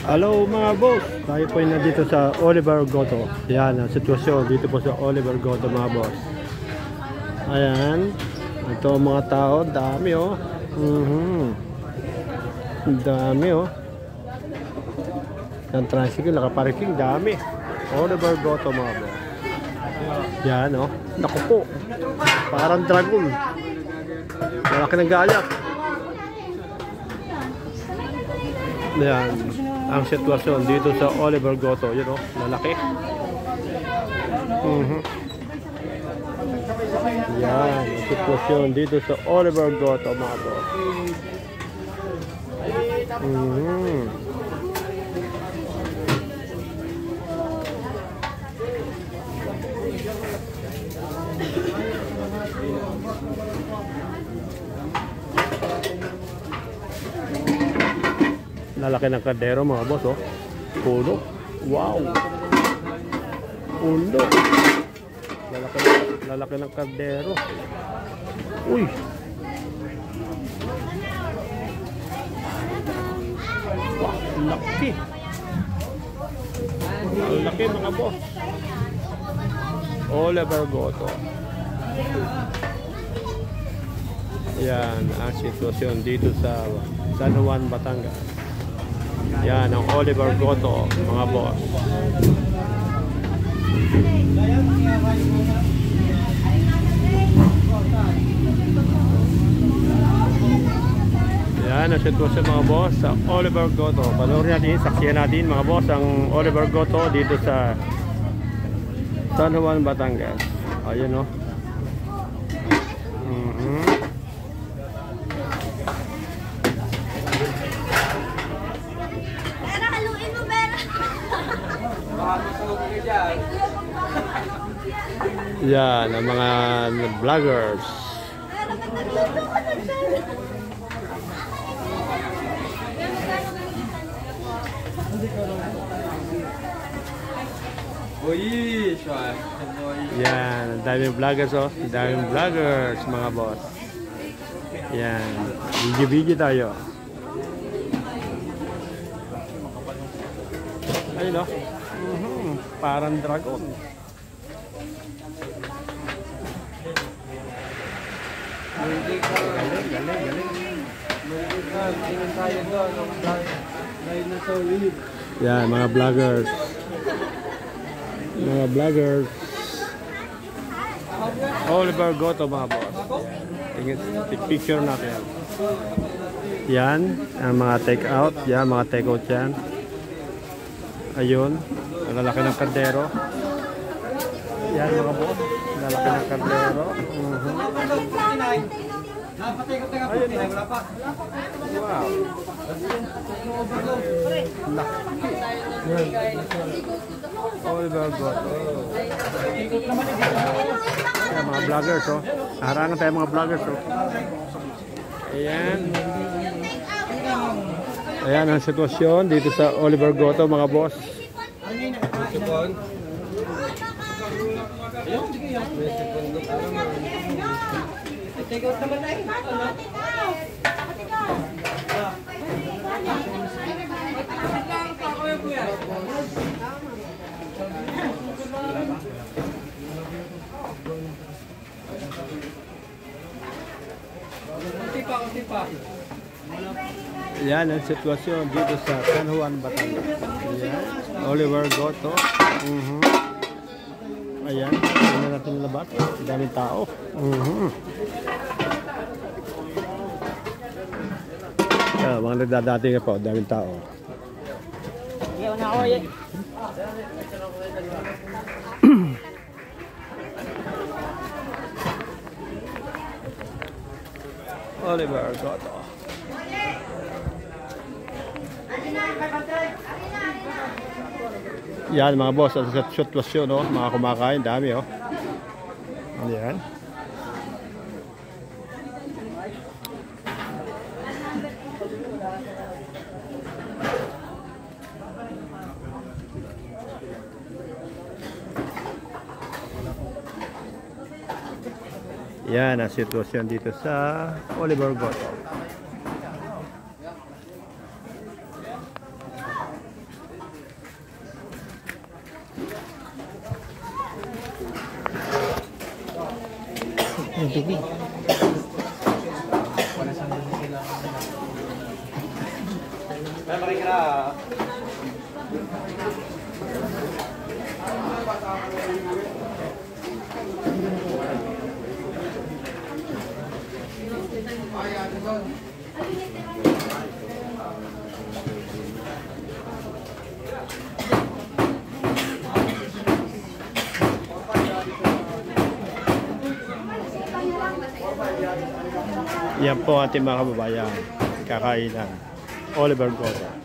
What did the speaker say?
Hello mga boss, tayo po ay nandito sa Oliver Goto. Yan ang sitwasyon dito po sa Oliver Goto mga boss. Ayan, ito mga tao, dami oh. Dami oh. Ang tricycle, nakaparking, dami. Oliver Goto mga boss. Yan oh, naku po, parang dragon. Malaki ng gayak. Yan ang sitwasyon dito sa Oliver Goto. Yun o, lalaki. Yan ang sitwasyon dito sa Oliver Goto mga boss. Lalaki ng kardero mga boss oh. Puno. Wow. Puno. Lalaki ng kardero. Uy. Wow, laki. Laki mga boss. Oliver Goto. Yan ang sitwasyon dito sa San Juan, Batangas. Yan ang Oliver Goto mga boss. Yan ang sitwasyon mga boss sa Oliver Goto. Panoorin natin, saksiyan natin mga boss ang Oliver Goto dito sa San Juan, Batangas. Ayun o. Yan ang mga vloggers. Yan, ang daming vloggers oh. Daming vloggers mga boss. Yan, video tayo. Ayun oh. Parang dragon. Yan, mga vloggers. Mga vloggers. Oliver Goto mga boss. Picture natin. Yan, ang mga take out. Yan, mga take out yan. Ayun, ang lalaki ng kardero. Yan mga boss, lalaki ng kardero. Ayun, wow. Oliver Goto. Yan mga vloggers oh. Harangan tayo mga vloggers oh. Ayan. Ayan ang sitwasyon dito sa Oliver Goto mga boss. Yan ang sitwasyon dito sa San Juan, Batangas. Ayan, Oliver Goto. Ayan, tingnan natin labas. Daming tao. Mga nagdadating po, daming tao. Oliver Goto. Yan mga boss, sa sitwasyon oh, mga kumakain, dami oh. Yan. Yan ang sitwasyon dito sa Oliver Goto. tubig. Yan po ating mga kababayan. Kakainan. Oliver Goto.